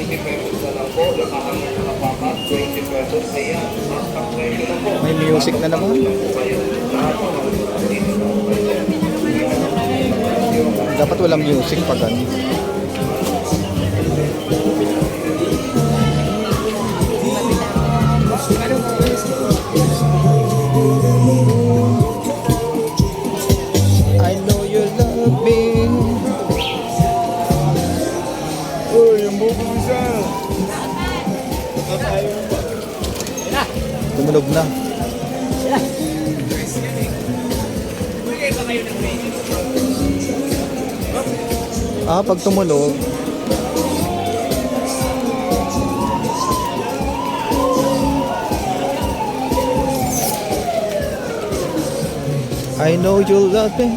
20 pesos na lang po. Nakahangat na kapakat, 20 pesos. Ayan, ang presyo na po. May music na naman. Dapat walang music pag ano. I know you love me. Uy, yung buko isa. Tumunog na. Pag tumunog, I know you'll love me.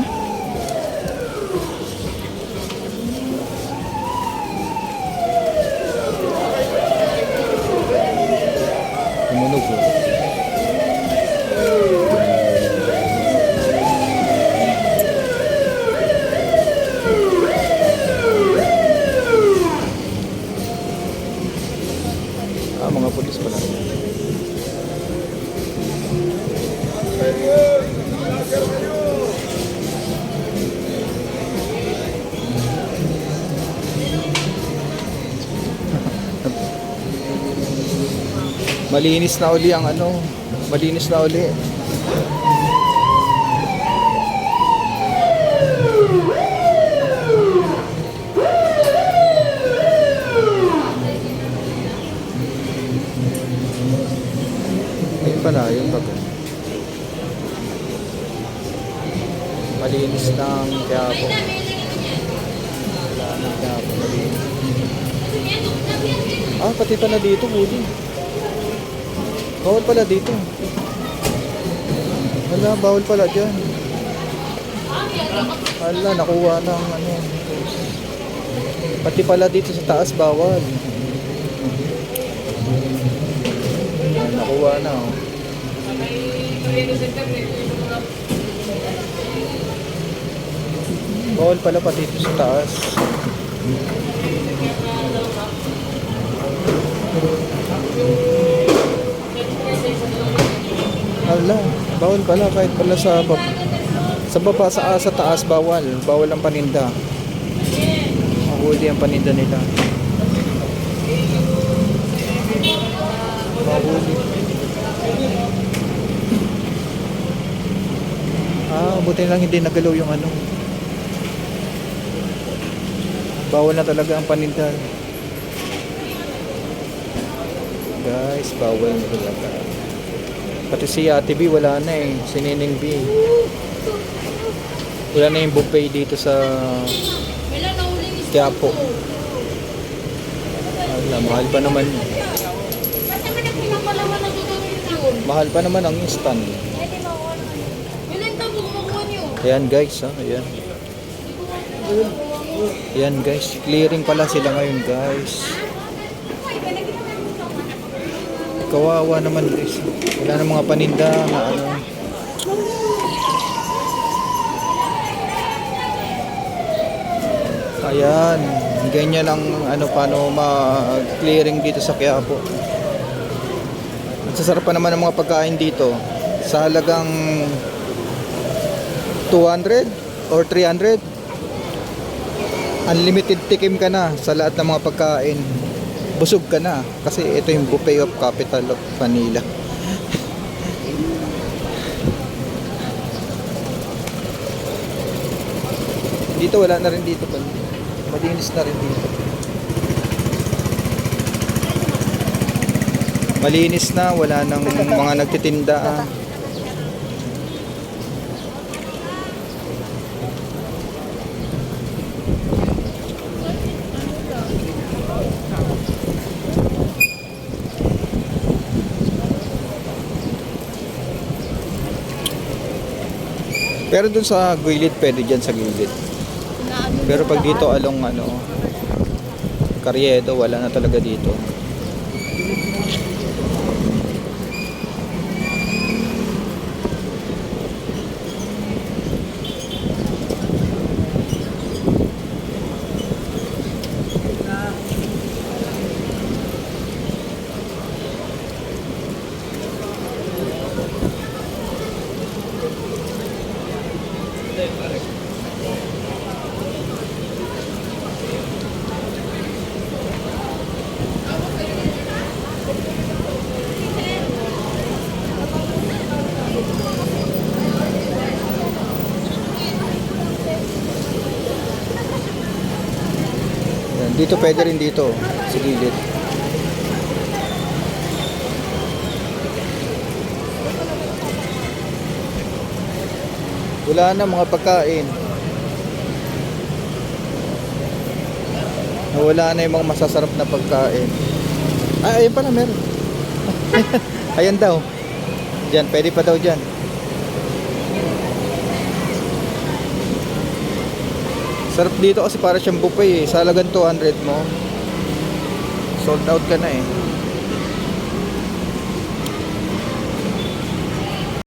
Tumunog po. Mga pulis pala. Malinis na uli ang ano, malinis na uli. Ayun pala, yun pag malinis ng Quiapo. Wala ng Quiapo, malinis. Pati pala dito, huli. Bawal pala dito. Wala, bawal pala dyan. Wala, nakuha ng ano. Pati pala dito sa taas, bawal. Nakuha na, oh. Bawal pala pa dito sa taas. Ala, bawal pala kahit pala sa baba, sa taas bawal ang paninda. Mahuli ang paninda nila. Mahuli. Buti lang hindi nagalaw yung ano. Bawal na talaga ang paninda. Guys, bawal na talaga. Pati si Ate B wala na eh. Si Nining B. Wala na yung buffet dito sa Quiapo. Wala, mahal pa naman. Mahal pa naman ang instant. Ayan guys, ayan. Ayan guys, clearing pala sila ngayon guys. Kawawa naman guys. Wala na mga paninda na ano. Ayan, ganyan ang ano paano ma-clearing dito sa Quiapo. Masasarap pa naman ang mga pagkain dito. Sa halagang 200 or 300, unlimited tikim ka na sa lahat ng mga pagkain. Busog ka na kasi ito yung buffet of capital of Manila. Dito wala na rin dito pa. Malinis na rin dito. Malinis na, wala nang mga nagtitinda. Pero dun sa gilid, pwede dyan sa gilid. Pero pag dito along ano, Carriedo, wala na talaga dito. Dito pwede rin dito. Sa gilid. Wala na mga pagkain. Wala na yung mga masasarap na pagkain. Ay, ayun pala meron. Ayan daw. Diyan, pwede pa daw dyan. Sarap dito kasi para siyang buffet eh. Sa halagang 200 mo, sold out ka na eh.